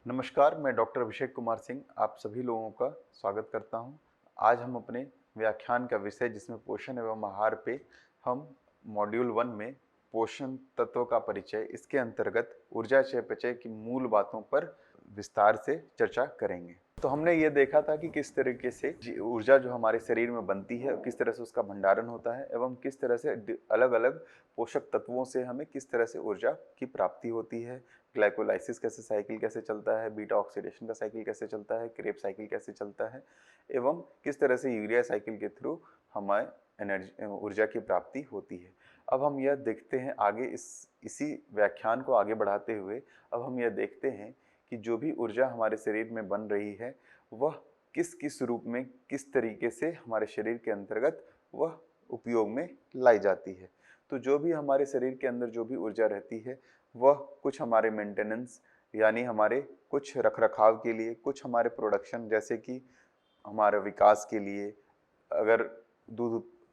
नमस्कार, मैं डॉक्टर अभिषेक कुमार सिंह आप सभी लोगों का स्वागत करता हूं। आज हम अपने व्याख्यान का विषय जिसमें पोषण एवं आहार पे हम मॉड्यूल 1 में पोषण तत्वों का परिचय इसके अंतर्गत ऊर्जा चयापचय की मूल बातों पर विस्तार से चर्चा करेंगे। तो हमने ये देखा था कि किस तरीके से ऊर्जा जो हमारे शरीर में बनती है, किस तरह से उसका भंडारण होता है एवं किस तरह से अलग अलग पोषक तत्वों से हमें किस तरह से ऊर्जा की प्राप्ति होती है, ग्लाइकोलाइसिस कैसे साइकिल कैसे चलता है, बीटा ऑक्सीडेशन का साइकिल कैसे चलता है, क्रेब साइकिल कैसे चलता है एवं किस तरह से यूरिया साइकिल के थ्रू हमें एनर्जी ऊर्जा की प्राप्ति होती है। अब हम यह देखते हैं आगे इसी व्याख्यान को आगे बढ़ाते हुए अब हम यह देखते हैं कि जो भी ऊर्जा हमारे शरीर में बन रही है वह किस किस रूप में किस तरीके से हमारे शरीर के अंतर्गत वह उपयोग में लाई जाती है। तो जो भी हमारे शरीर के अंदर जो भी ऊर्जा रहती है वह कुछ हमारे मेंटेनेंस यानी हमारे कुछ रखरखाव के लिए, कुछ हमारे प्रोडक्शन जैसे कि हमारे विकास के लिए, अगर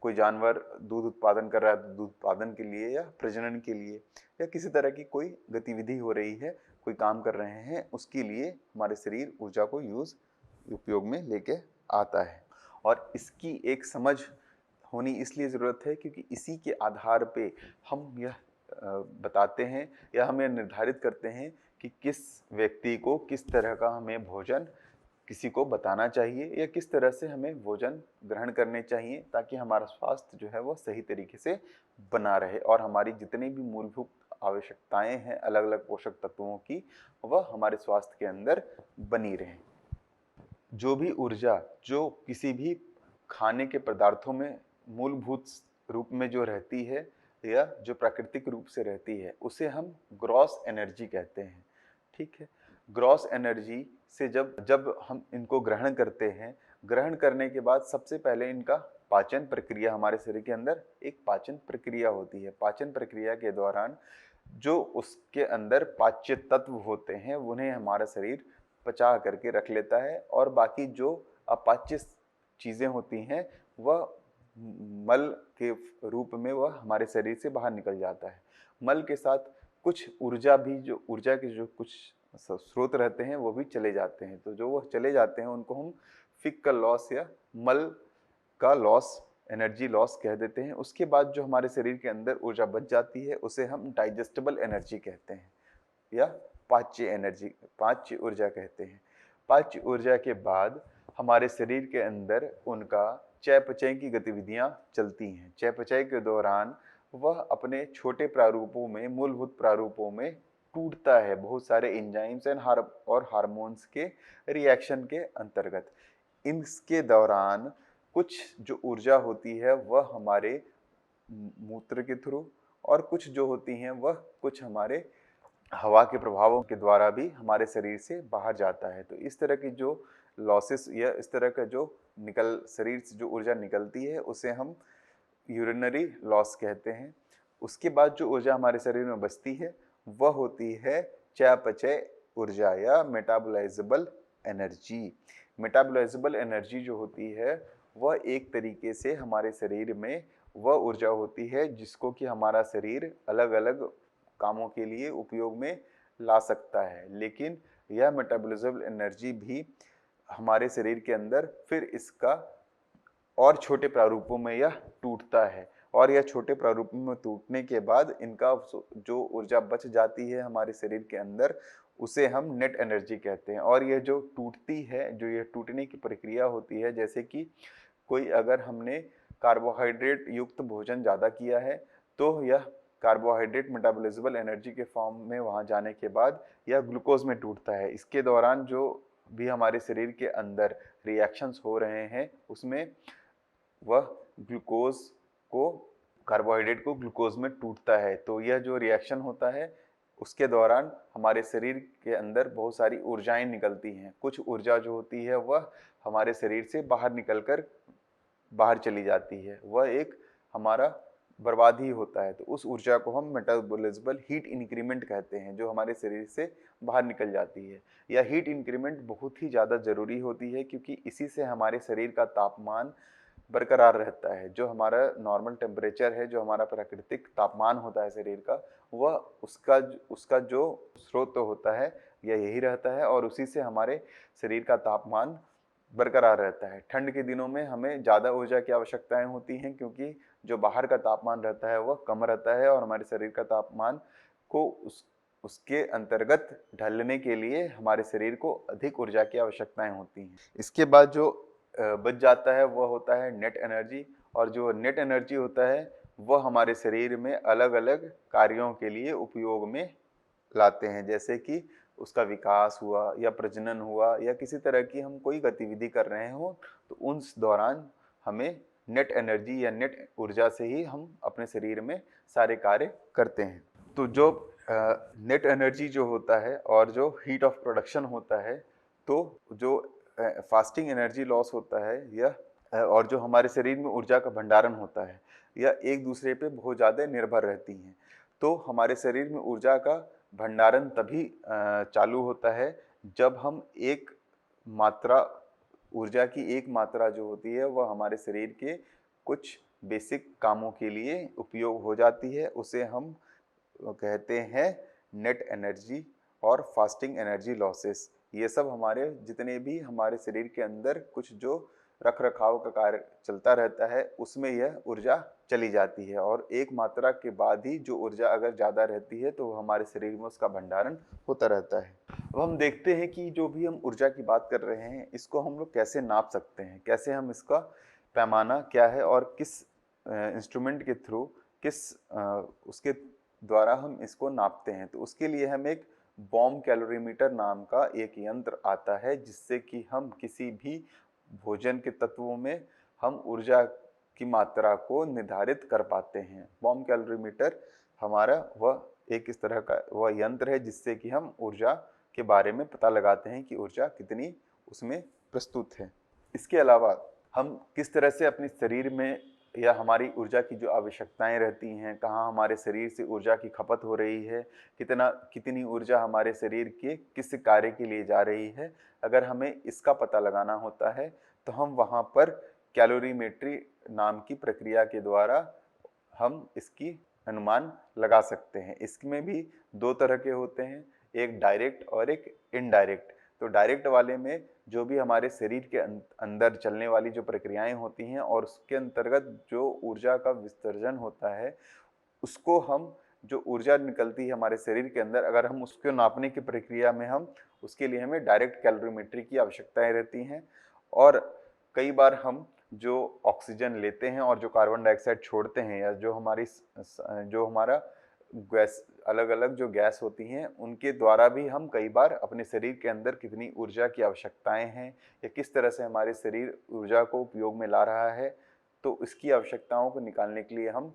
कोई जानवर दूध उत्पादन कर रहा है तो दूध उत्पादन के लिए या प्रजनन के लिए या किसी तरह की कोई गतिविधि हो रही है, कोई काम कर रहे हैं, उसके लिए हमारे शरीर ऊर्जा को उपयोग में लेके आता है। और इसकी एक समझ होनी इसलिए ज़रूरत है क्योंकि इसी के आधार पे हम यह बताते हैं या हम यह निर्धारित करते हैं कि किस व्यक्ति को किस तरह का हमें भोजन किसी को बताना चाहिए या किस तरह से हमें भोजन ग्रहण करने चाहिए ताकि हमारा स्वास्थ्य जो है वो सही तरीके से बना रहे और हमारी जितनी भी मूलभूत आवश्यकताएं हैं अलग अलग पोषक तत्वों की वह हमारे स्वास्थ्य के अंदर बनी रहे। जो भी ऊर्जा जो किसी भी खाने के पदार्थों में मूलभूत रूप में जो रहती है या जो प्राकृतिक रूप से रहती है उसे हम ग्रॉस एनर्जी कहते हैं। ठीक है, ग्रॉस एनर्जी से जब जब हम इनको ग्रहण करते हैं, ग्रहण करने के बाद सबसे पहले इनका पाचन प्रक्रिया हमारे शरीर के अंदर एक पाचन प्रक्रिया होती है। पाचन प्रक्रिया के दौरान जो उसके अंदर पाच्य तत्व होते हैं उन्हें हमारा शरीर पचा करके रख लेता है और बाकी जो अपाच्य चीज़ें होती हैं वह मल के रूप में वह हमारे शरीर से बाहर निकल जाता है। मल के साथ कुछ ऊर्जा भी जो ऊर्जा के जो कुछ स्रोत रहते हैं वो भी चले जाते हैं। तो जो वह चले जाते हैं उनको हम फिक्कल लॉस या मल का लॉस, एनर्जी लॉस कह देते हैं। उसके बाद जो हमारे शरीर के अंदर ऊर्जा बच जाती है उसे हम डाइजेस्टेबल एनर्जी कहते हैं या पाच्य एनर्जी, पाच्य ऊर्जा कहते हैं। पाच्य ऊर्जा के बाद हमारे शरीर के अंदर उनका चयापचय की गतिविधियां चलती हैं। चयापचय के दौरान वह अपने छोटे प्रारूपों में, मूलभूत प्रारूपों में टूटता है बहुत सारे एंजाइम्स और हार्मोन्स के रिएक्शन के अंतर्गत। इसके दौरान कुछ जो ऊर्जा होती है वह हमारे मूत्र के थ्रू और कुछ जो होती हैं वह कुछ हमारे हवा के प्रभावों के द्वारा भी हमारे शरीर से बाहर जाता है। तो इस तरह की जो लॉसेस या इस तरह का जो शरीर से जो ऊर्जा निकलती है उसे हम यूरिनरी लॉस कहते हैं। उसके बाद जो ऊर्जा हमारे शरीर में बचती है वह होती है चयापचय ऊर्जा या मेटाबोलाइजेबल एनर्जी। मेटाबोलाइजेबल एनर्जी जो होती है वह एक तरीके से हमारे शरीर में वह ऊर्जा होती है जिसको कि हमारा शरीर अलग अलग कामों के लिए उपयोग में ला सकता है। लेकिन यह मेटाबॉलिज्म एनर्जी भी हमारे शरीर के अंदर फिर इसका और छोटे प्रारूपों में यह टूटता है और यह छोटे प्रारूपों में टूटने के बाद इनका जो ऊर्जा बच जाती है हमारे शरीर के अंदर उसे हम नेट एनर्जी कहते हैं। और यह जो टूटती है, जो यह टूटने की प्रक्रिया होती है, जैसे कि कोई अगर हमने कार्बोहाइड्रेट युक्त भोजन ज़्यादा किया है तो यह कार्बोहाइड्रेट मेटाबॉलिज्म एनर्जी के फॉर्म में वहाँ जाने के बाद यह ग्लूकोज में टूटता है। इसके दौरान जो भी हमारे शरीर के अंदर रिएक्शंस हो रहे हैं उसमें वह ग्लूकोज को, कार्बोहाइड्रेट को ग्लूकोज में टूटता है। तो यह जो रिएक्शन होता है उसके दौरान हमारे शरीर के अंदर बहुत सारी ऊर्जाएं निकलती हैं। कुछ ऊर्जा जो होती है वह हमारे शरीर से बाहर निकलकर बाहर चली जाती है, वह एक हमारा बर्बाद ही होता है। तो उस ऊर्जा को हम मेटाबॉलिज्म हीट इंक्रीमेंट कहते हैं जो हमारे शरीर से बाहर निकल जाती है। यह हीट इंक्रीमेंट बहुत ही ज़्यादा ज़रूरी होती है क्योंकि इसी से हमारे शरीर का तापमान बरकरार रहता है। जो हमारा नॉर्मल टेम्परेचर है, जो हमारा प्राकृतिक तापमान होता है शरीर का, वह उसका जो स्रोत होता है यह यही रहता है और उसी से हमारे शरीर का तापमान बरकरार रहता है। ठंड के दिनों में हमें ज़्यादा ऊर्जा की आवश्यकताएं होती हैं क्योंकि जो बाहर का तापमान रहता है वह कम रहता है और हमारे शरीर का तापमान को उसके अंतर्गत ढलने के लिए हमारे शरीर को अधिक ऊर्जा की आवश्यकताएं होती हैं। इसके बाद जो बच जाता है वह होता है नेट एनर्जी, और जो नेट एनर्जी होता है वह हमारे शरीर में अलग अलग कार्यों के लिए उपयोग में लाते हैं, जैसे कि उसका विकास हुआ या प्रजनन हुआ या किसी तरह की हम कोई गतिविधि कर रहे हो तो उस दौरान हमें नेट एनर्जी या नेट ऊर्जा से ही हम अपने शरीर में सारे कार्य करते हैं। तो जो नेट एनर्जी जो होता है और जो हीट ऑफ प्रोडक्शन होता है, तो जो फास्टिंग एनर्जी लॉस होता है यह और जो हमारे शरीर में ऊर्जा का भंडारण होता है यह एक दूसरे पे बहुत ज़्यादा निर्भर रहती हैं। तो हमारे शरीर में ऊर्जा का भंडारण तभी चालू होता है जब हम ऊर्जा की एक मात्रा जो होती है वह हमारे शरीर के कुछ बेसिक कामों के लिए उपयोग हो जाती है, उसे हम कहते हैं नेट एनर्जी और फास्टिंग एनर्जी लॉसेस। ये सब हमारे जितने भी हमारे शरीर के अंदर कुछ जो रख रखाव का कार्य चलता रहता है उसमें यह ऊर्जा चली जाती है और एक मात्रा के बाद ही जो ऊर्जा अगर ज़्यादा रहती है तो हमारे शरीर में उसका भंडारण होता रहता है। अब हम देखते हैं कि जो भी हम ऊर्जा की बात कर रहे हैं इसको हम लोग कैसे नाप सकते हैं, कैसे हम इसका पैमाना क्या है और किस इंस्ट्रूमेंट के थ्रू उसके द्वारा हम इसको नापते हैं। तो उसके लिए हम एक बॉम कैलोरीमीटर नाम का एक यंत्र आता है जिससे कि हम किसी भी भोजन के तत्वों में हम ऊर्जा की मात्रा को निर्धारित कर पाते हैं। बॉम कैलोरीमीटर हमारा वह एक इस तरह का वह यंत्र है जिससे कि हम ऊर्जा के बारे में पता लगाते हैं कि ऊर्जा कितनी उसमें प्रस्तुत है। इसके अलावा हम किस तरह से अपने शरीर में या हमारी ऊर्जा की जो आवश्यकताएं रहती हैं, कहाँ हमारे शरीर से ऊर्जा की खपत हो रही है, कितनी ऊर्जा हमारे शरीर के किस कार्य के लिए जा रही है, अगर हमें इसका पता लगाना होता है तो हम वहाँ पर कैलोरीमेट्री नाम की प्रक्रिया के द्वारा हम इसकी अनुमान लगा सकते हैं। इसमें भी दो तरह के होते हैं, एक डायरेक्ट और एक इनडायरेक्ट। तो डायरेक्ट वाले में जो भी हमारे शरीर के अंदर चलने वाली जो प्रक्रियाएं होती हैं और उसके अंतर्गत जो ऊर्जा का विसर्जन होता है उसको हम जो ऊर्जा निकलती है हमारे शरीर के अंदर, अगर हम उसको नापने की प्रक्रिया में हम उसके लिए हमें डायरेक्ट कैलोरीमेट्री की आवश्यकताएं रहती हैं। और कई बार हम जो ऑक्सीजन लेते हैं और जो कार्बन डाइऑक्साइड छोड़ते हैं या जो हमारा गैस अलग अलग जो गैस होती हैं उनके द्वारा भी हम कई बार अपने शरीर के अंदर कितनी ऊर्जा की आवश्यकताएं हैं या किस तरह से हमारे शरीर ऊर्जा को उपयोग में ला रहा है, तो इसकी आवश्यकताओं को निकालने के लिए हम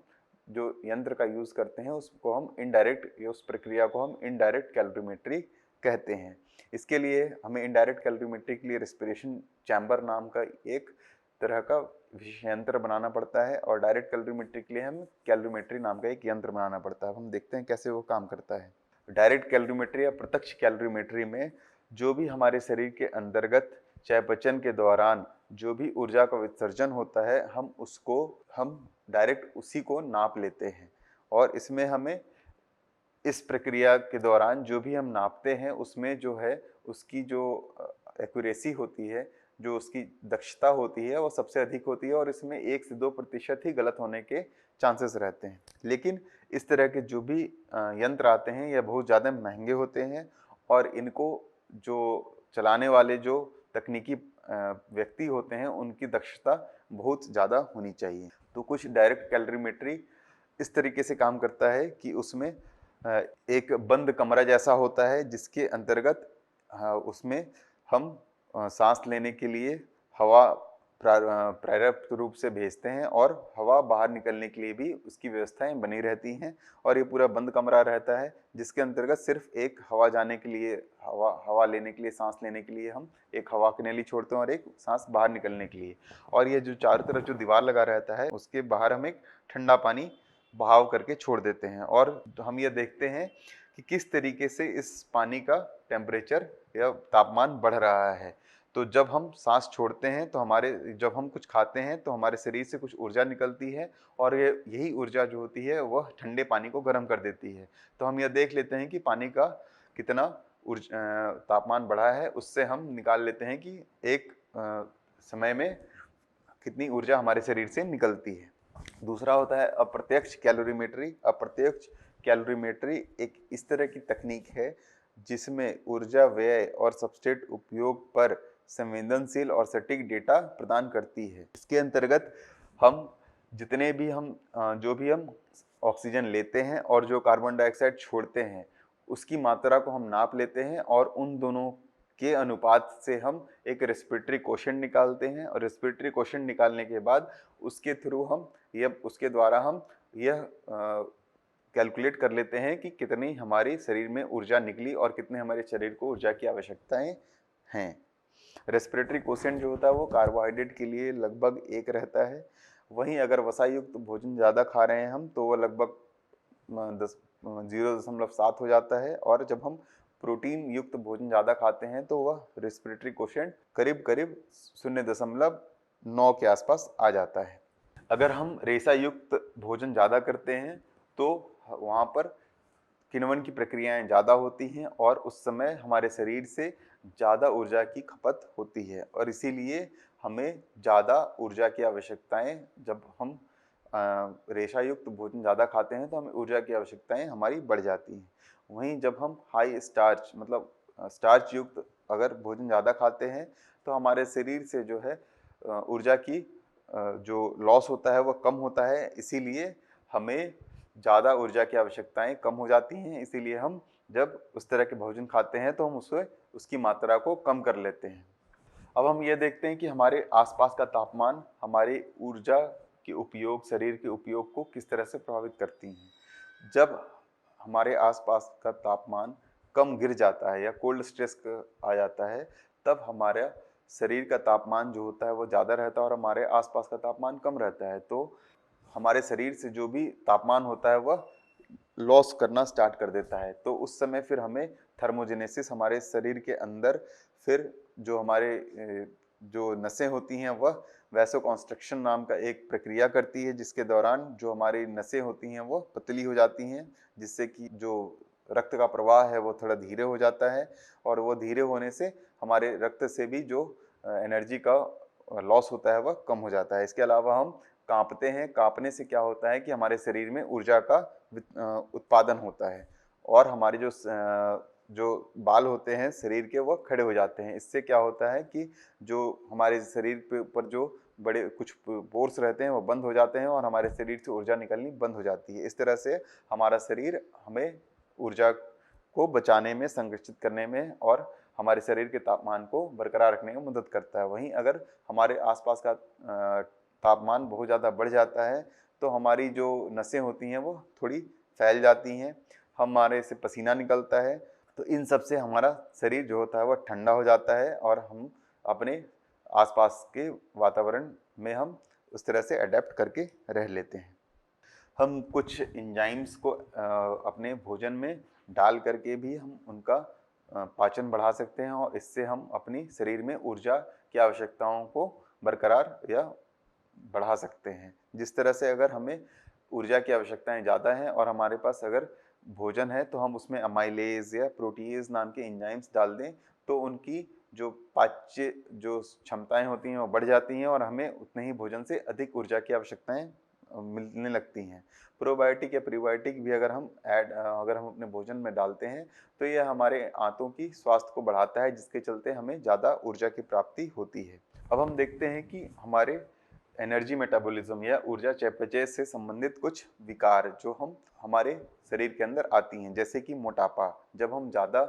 जो यंत्र का यूज़ करते हैं उसको हम इनडायरेक्ट उस प्रक्रिया को हम इनडायरेक्ट कैलोरीमेट्री कहते हैं। इसके लिए हमें इनडायरेक्ट कैलोरीमेट्री के लिए रेस्पिरेशन चैम्बर नाम का एक तरह का विशेष यंत्र बनाना पड़ता है और डायरेक्ट कैलोरीमेट्री के लिए हम कैलोरीमेट्री नाम का एक यंत्र बनाना पड़ता है। हम देखते हैं कैसे वो काम करता है। डायरेक्ट कैलोरीमेट्री या प्रत्यक्ष कैलोरीमेट्री में जो भी हमारे शरीर के अंतर्गत चयापचय के दौरान जो भी ऊर्जा का विसर्जन होता है हम डायरेक्ट उसी को नाप लेते हैं और इसमें हमें इस प्रक्रिया के दौरान जो भी हम नापते हैं उसमें जो है उसकी जो एक्यूरेसी होती है, जो उसकी दक्षता होती है वो सबसे अधिक होती है और इसमें 1 से 2% ही गलत होने के चांसेस रहते हैं। लेकिन इस तरह के जो भी यंत्र आते हैं यह बहुत ज़्यादा महंगे होते हैं और इनको जो चलाने वाले जो तकनीकी व्यक्ति होते हैं उनकी दक्षता बहुत ज़्यादा होनी चाहिए। तो कुछ डायरेक्ट कैलोरीमेट्री इस तरीके से काम करता है कि उसमें एक बंद कमरा जैसा होता है जिसके अंतर्गत उसमें हम सांस लेने के लिए हवा पर्याप्त रूप से भेजते हैं और हवा बाहर निकलने के लिए भी उसकी व्यवस्थाएं बनी रहती हैं और ये पूरा बंद कमरा रहता है जिसके अंतर्गत सिर्फ एक हवा जाने के लिए हवा लेने के लिए सांस लेने के लिए हम एक हवा की नली छोड़ते हैं और एक सांस बाहर निकलने के लिए, और ये जो चारों तरफ जो दीवार लगा रहता है उसके बाहर हम एक ठंडा पानी बहाव करके छोड़ देते हैं और हम ये देखते हैं कि किस तरीके से इस पानी का टेम्परेचर या तापमान बढ़ रहा है। तो जब हम सांस छोड़ते हैं तो जब हम कुछ खाते हैं तो हमारे शरीर से कुछ ऊर्जा निकलती है, और यही ऊर्जा जो होती है वह ठंडे पानी को गर्म कर देती है। तो हम यह देख लेते हैं कि पानी का कितना तापमान बढ़ा है, उससे हम निकाल लेते हैं कि एक समय में कितनी ऊर्जा हमारे शरीर से निकलती है। दूसरा होता है अप्रत्यक्ष कैलोरीमेट्री। अप्रत्यक्ष कैलोरीमेट्री एक इस तरह की तकनीक है जिसमें ऊर्जा व्यय और सबस्ट्रेट उपयोग पर संवेदनशील और सटीक डेटा प्रदान करती है। इसके अंतर्गत हम जो भी हम ऑक्सीजन लेते हैं और जो कार्बन डाइऑक्साइड छोड़ते हैं, उसकी मात्रा को हम नाप लेते हैं, और उन दोनों के अनुपात से हम एक रेस्पिरेटरी कोशेंट निकालते हैं, और रेस्पिरेटरी कोशेंट निकालने के बाद उसके द्वारा हम यह कैलकुलेट कर लेते हैं कि कितनी हमारे शरीर में ऊर्जा निकली और कितने हमारे शरीर को ऊर्जा की आवश्यकताएं हैं। रेस्पिरेटरी कोशेंट जो होता है वो कार्बोहाइड्रेट के लिए लगभग 1 रहता है। वहीं अगर वसा युक्त भोजन ज़्यादा खा रहे हैं हम तो वह लगभग 0.7 हो जाता है, और जब हम प्रोटीन युक्त भोजन ज़्यादा खाते हैं तो वह रेस्पिरेटरी कोशेंट करीब करीब 0.9 के आसपास आ जाता है। अगर हम रेशा युक्त भोजन ज़्यादा करते हैं तो वहाँ पर किण्वन की प्रक्रियाएं ज़्यादा होती हैं, और उस समय हमारे शरीर से ज़्यादा ऊर्जा की खपत होती है, और इसीलिए हमें ज़्यादा ऊर्जा की आवश्यकताएं, जब हम रेशा युक्त भोजन ज़्यादा खाते हैं तो हमें ऊर्जा की आवश्यकताएं हमारी बढ़ जाती हैं। वहीं जब हम हाई स्टार्च मतलब स्टार्च युक्त अगर भोजन ज़्यादा खाते हैं तो हमारे शरीर से जो है ऊर्जा की जो लॉस होता है वह कम होता है, इसीलिए हमें ज़्यादा ऊर्जा की आवश्यकताएं कम हो जाती हैं। इसीलिए हम जब उस तरह के भोजन खाते हैं तो हम उसकी मात्रा को कम कर लेते हैं। अब हम ये देखते हैं कि हमारे आसपास का तापमान हमारी ऊर्जा के उपयोग, शरीर के उपयोग को किस तरह से प्रभावित करती हैं। जब हमारे आसपास का तापमान कम गिर जाता है या कोल्ड स्ट्रेस आ जाता है, तब हमारा शरीर का तापमान जो होता है वो ज़्यादा रहता है और हमारे आसपास का तापमान कम रहता है। तो हमारे शरीर से जो भी तापमान होता है वह लॉस करना स्टार्ट कर देता है। तो उस समय फिर हमें थर्मोजेनेसिस, हमारे शरीर के अंदर फिर जो हमारे जो नसें होती हैं वह वैसोकॉन्स्ट्रिक्शन नाम का एक प्रक्रिया करती है, जिसके दौरान जो हमारी नसें होती हैं वो पतली हो जाती हैं, जिससे कि जो रक्त का प्रवाह है वो थोड़ा धीरे हो जाता है, और वो धीरे होने से हमारे रक्त से भी जो एनर्जी का लॉस होता है वह कम हो जाता है। इसके अलावा हम कांपते हैं। कांपने से क्या होता है कि हमारे शरीर में ऊर्जा का उत्पादन होता है, और हमारे जो बाल होते हैं शरीर के वह खड़े हो जाते हैं। इससे क्या होता है कि जो हमारे शरीर पे ऊपर जो बड़े कुछ पोर्स रहते हैं वो बंद हो जाते हैं, और हमारे शरीर से ऊर्जा निकलनी बंद हो जाती है। इस तरह से हमारा शरीर हमें ऊर्जा को बचाने में, संरक्षित करने में और हमारे शरीर के तापमान को बरकरार रखने में मदद करता है। वहीं अगर हमारे आसपास का तापमान बहुत ज़्यादा बढ़ जाता है तो हमारी जो नसें होती हैं वो थोड़ी फैल जाती हैं, हमारे से पसीना निकलता है। तो इन सब से हमारा शरीर जो होता है वह ठंडा हो जाता है, और हम अपने आसपास के वातावरण में हम उस तरह से अडेप्ट करके रह लेते हैं। हम कुछ एंजाइम्स को अपने भोजन में डाल करके भी हम उनका पाचन बढ़ा सकते हैं, और इससे हम अपनी शरीर में ऊर्जा की आवश्यकताओं को बरकरार या बढ़ा सकते हैं। जिस तरह से अगर हमें ऊर्जा की आवश्यकताएं ज़्यादा हैं और हमारे पास अगर भोजन है तो हम उसमें अमाइलेज या प्रोटीएज नाम के एंजाइम्स डाल दें तो उनकी जो पाच्य जो क्षमताएं होती हैं वो बढ़ जाती हैं, और हमें उतने ही भोजन से अधिक ऊर्जा की आवश्यकताएं मिलने लगती हैं। प्रोबायोटिक या प्रीबायोटिक भी अगर हम अपने भोजन में डालते हैं तो यह हमारे आंतों की स्वास्थ्य को बढ़ाता है, जिसके चलते हमें ज़्यादा ऊर्जा की प्राप्ति होती है। अब हम देखते हैं कि हमारे एनर्जी मेटाबॉलिज्म या ऊर्जा चयापचय से संबंधित कुछ विकार जो हमारे शरीर के अंदर आती हैं, जैसे कि मोटापा। जब हम ज़्यादा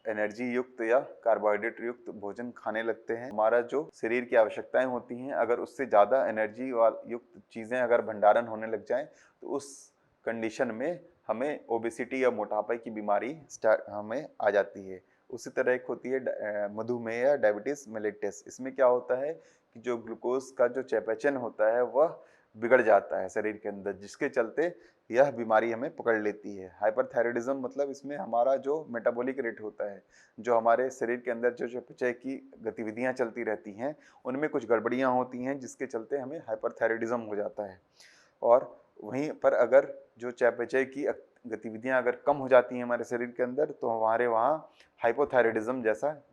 एनर्जी युक्त या कार्बोहाइड्रेट युक्त भोजन खाने लगते हैं, हमारा जो शरीर की आवश्यकताएं होती हैं अगर उससे ज़्यादा एनर्जी युक्त चीज़ें अगर भंडारण होने लग जाएं तो उस कंडीशन में हमें ओबेसिटी या मोटापा की बीमारी हमें आ जाती है। उसी तरह एक होती है मधुमेह या डायबिटीज मेलिटस। इसमें क्या होता है कि जो ग्लूकोज का जो चयापचय होता है वह बिगड़ जाता है शरीर के अंदर, जिसके चलते यह बीमारी हमें पकड़ लेती है। हाइपरथायराइडिज्म मतलब इसमें हमारा जो मेटाबॉलिक रेट होता है, जो हमारे शरीर के अंदर जो चयापचय की गतिविधियां चलती रहती हैं, उनमें कुछ गड़बड़ियां होती हैं, जिसके चलते हमें हाइपरथायराइडिज्म हो जाता है। और वहीं पर अगर जो चयापचय की गतिविधियां अगर कम हो जाती हैं हमारे शरीर के अंदर, तो हमारे वहाँ हाइपोथायराइडिज्म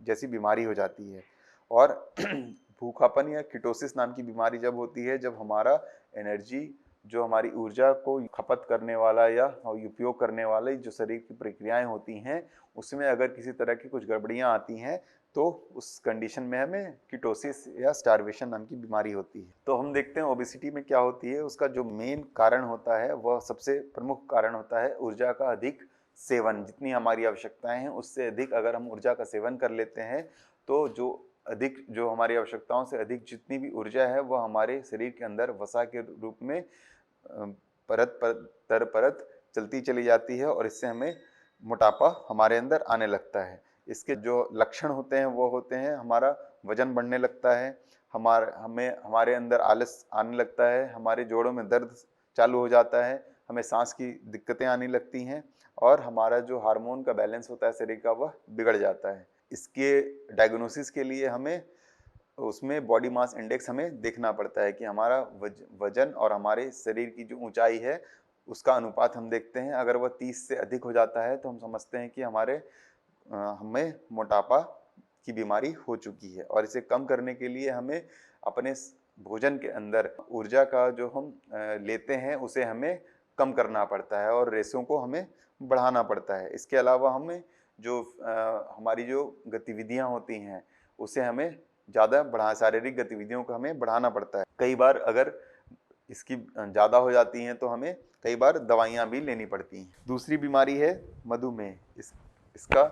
जैसी बीमारी हो जाती है। और भूखापन या कीटोसिस नाम की बीमारी जब होती है, जब हमारा एनर्जी, जो हमारी ऊर्जा को खपत करने वाला या उपयोग करने वाले जो शरीर की प्रक्रियाएं होती हैं, उसमें अगर किसी तरह की कुछ गड़बड़ियां आती हैं, तो उस कंडीशन में हमें कीटोसिस या स्टार्वेशन नाम की बीमारी होती है। तो हम देखते हैं ओबेसिटी में क्या होती है। उसका जो मेन कारण होता है, वह सबसे प्रमुख कारण होता है ऊर्जा का अधिक सेवन। जितनी हमारी आवश्यकताएं हैं उससे अधिक अगर हम ऊर्जा का सेवन कर लेते हैं, तो जो हमारी आवश्यकताओं से अधिक जितनी भी ऊर्जा है, वह हमारे शरीर के अंदर वसा के रूप में परत परत चलती चली जाती है, और इससे हमें मोटापा हमारे अंदर आने लगता है। इसके जो लक्षण होते हैं वो होते हैं, हमारा वजन बढ़ने लगता है, हमारे अंदर आलस आने लगता है, हमारे जोड़ों में दर्द चालू हो जाता है, हमें सांस की दिक्कतें आने लगती हैं, और हमारा जो हार्मोन का बैलेंस होता है शरीर का, वह बिगड़ जाता है। इसके डायग्नोसिस के लिए हमें उसमें बॉडी मास इंडेक्स हमें देखना पड़ता है कि हमारा वजन और हमारे शरीर की जो ऊंचाई है उसका अनुपात हम देखते हैं। अगर वह 30 से अधिक हो जाता है तो हम समझते हैं कि हमें मोटापा की बीमारी हो चुकी है। और इसे कम करने के लिए हमें अपने भोजन के अंदर ऊर्जा का जो हम लेते हैं उसे हमें कम करना पड़ता है, और रेशों को हमें बढ़ाना पड़ता है। इसके अलावा हमें जो हमारी जो गतिविधियां होती हैं उसे हमें शारीरिक गतिविधियों को हमें बढ़ाना पड़ता है। कई बार अगर इसकी ज़्यादा हो जाती हैं तो हमें कई बार दवाइयाँ भी लेनी पड़ती हैं। दूसरी बीमारी है मधुमेह। इसका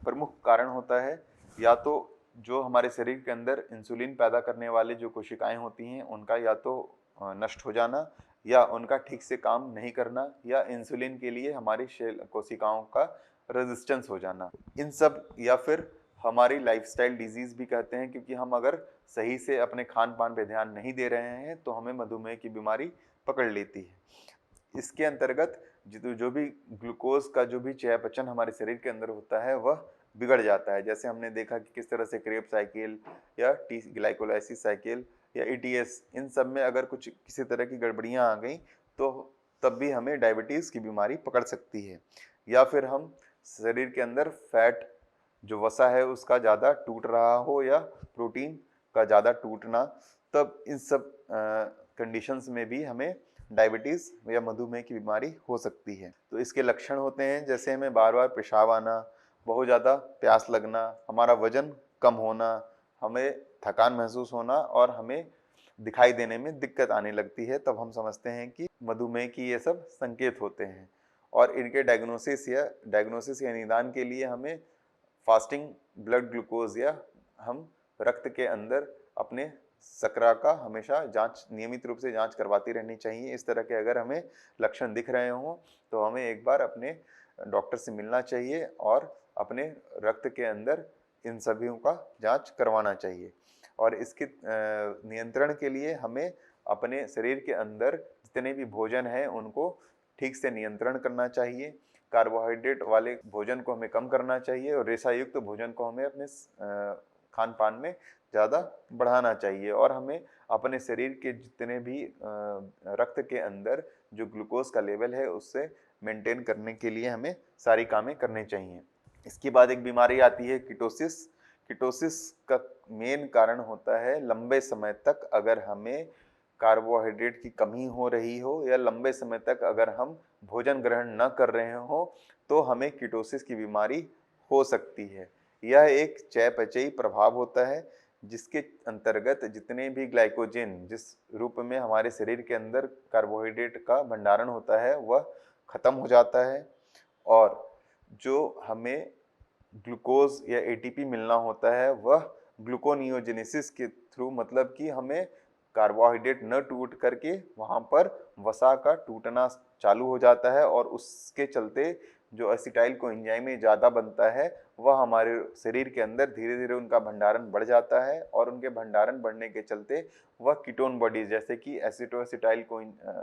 प्रमुख कारण होता है या तो जो हमारे शरीर के अंदर इंसुलिन पैदा करने वाले जो कोशिकाएं होती हैं उनका या तो नष्ट हो जाना, या उनका ठीक से काम नहीं करना, या इंसुलिन के लिए हमारी कोशिकाओं का रेजिस्टेंस हो जाना। इन सब, या फिर हमारी लाइफस्टाइल डिजीज भी कहते हैं, क्योंकि हम अगर सही से अपने खान पान पे ध्यान नहीं दे रहे हैं तो हमें मधुमेह की बीमारी पकड़ लेती है। इसके अंतर्गत जो भी ग्लूकोज का जो भी चयापचय हमारे शरीर के अंदर होता है वह बिगड़ जाता है। जैसे हमने देखा कि किस तरह से क्रेब साइकिल या टी ग्लाइकोलाइसिस साइकिल या ईटीएस, इन सब में अगर कुछ किसी तरह की गड़बड़ियां आ गई तो तब भी हमें डायबिटीज़ की बीमारी पकड़ सकती है। या फिर हम शरीर के अंदर फैट जो वसा है उसका ज़्यादा टूट रहा हो, या प्रोटीन का ज़्यादा टूटना, तब इन सब कंडीशंस में भी हमें डायबिटीज़ या मधुमेह की बीमारी हो सकती है। तो इसके लक्षण होते हैं जैसे हमें बार बार पेशाब आना, बहुत ज़्यादा प्यास लगना, हमारा वजन कम होना, हमें थकान महसूस होना, और हमें दिखाई देने में दिक्कत आने लगती है। तब हम समझते हैं कि मधुमेह की ये सब संकेत होते हैं। और इनके डायग्नोसिस या निदान के लिए हमें फास्टिंग ब्लड ग्लूकोज या हम रक्त के अंदर अपने शकरा का हमेशा नियमित रूप से जांच करवाती रहनी चाहिए। इस तरह के अगर हमें लक्षण दिख रहे हों तो हमें एक बार अपने डॉक्टर से मिलना चाहिए और अपने रक्त के अंदर इन सभी का जांच करवाना चाहिए। और इसके नियंत्रण के लिए हमें अपने शरीर के अंदर जितने भी भोजन हैं उनको ठीक से नियंत्रण करना चाहिए। कार्बोहाइड्रेट वाले भोजन को हमें कम करना चाहिए, और रेशा युक्त भोजन को हमें अपने खान पान में ज़्यादा बढ़ाना चाहिए। और हमें अपने शरीर के जितने भी रक्त के अंदर जो ग्लूकोज का लेवल है उससे मेंटेन करने के लिए हमें सारी कामें करनी चाहिए। इसके बाद एक बीमारी आती है कीटोसिस। कीटोसिस का मेन कारण होता है लंबे समय तक अगर हमें कार्बोहाइड्रेट की कमी हो रही हो, या लंबे समय तक अगर हम भोजन ग्रहण न कर रहे हो, तो हमें कीटोसिस की बीमारी हो सकती है। यह एक चयापचयी प्रभाव होता है जिसके अंतर्गत जितने भी ग्लाइकोजन जिस रूप में हमारे शरीर के अंदर कार्बोहाइड्रेट का भंडारण होता है वह खत्म हो जाता है, और जो हमें ग्लूकोज या एटीपी मिलना होता है वह ग्लूकोनियोजेनेसिस के थ्रू, मतलब कि हमें कार्बोहाइड्रेट न टूट करके वहाँ पर वसा का टूटना चालू हो जाता है, और उसके चलते जो एसिटाइल को एंजाइम में ज़्यादा बनता है वह हमारे शरीर के अंदर धीरे धीरे उनका भंडारण बढ़ जाता है, और उनके भंडारण बढ़ने के चलते वह कीटोन बॉडीज जैसे कि एसिटोएसिटाइल को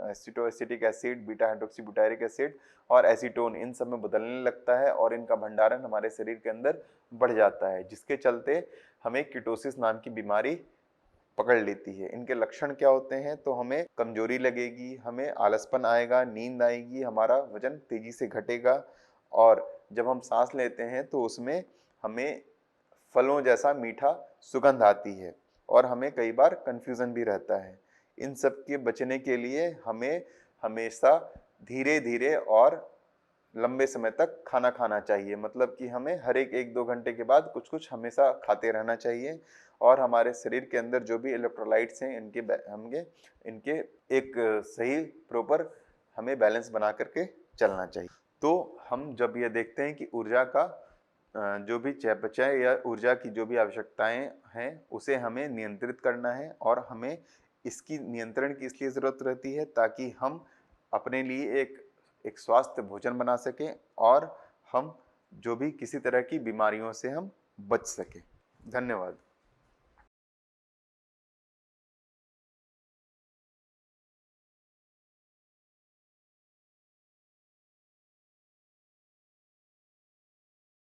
एसिटोएसिटिक एसिड, बीटा हाइड्रोक्सीब्यूटायरिक एसिड और एसीटोन इन सब में बदलने लगता है, और इनका भंडारण हमारे शरीर के अंदर बढ़ जाता है, जिसके चलते हमें कीटोसिस नाम की बीमारी पकड़ लेती है। इनके लक्षण क्या होते हैं? तो हमें कमजोरी लगेगी, हमें आलसपन आएगा, नींद आएगी, हमारा वजन तेजी से घटेगा, और जब हम सांस लेते हैं तो उसमें हमें फलों जैसा मीठा सुगंध आती है, और हमें कई बार कंफ्यूजन भी रहता है। इन सब के बचने के लिए हमें हमेशा धीरे धीरे और लंबे समय तक खाना खाना चाहिए, मतलब कि हमें हर एक 1-2 घंटे के बाद कुछ कुछ हमेशा खाते रहना चाहिए, और हमारे शरीर के अंदर जो भी इलेक्ट्रोलाइट्स हैं इनके एक सही प्रॉपर हमें बैलेंस बना करके चलना चाहिए। तो हम जब ये देखते हैं कि ऊर्जा का जो भी चयापचय या ऊर्जा की जो भी आवश्यकताएं हैं उसे हमें नियंत्रित करना है, और हमें इसकी नियंत्रण की इसलिए ज़रूरत रहती है ताकि हम अपने लिए एक स्वास्थ्य भोजन बना सकें, और हम जो भी किसी तरह की बीमारियों से हम बच सकें। धन्यवाद।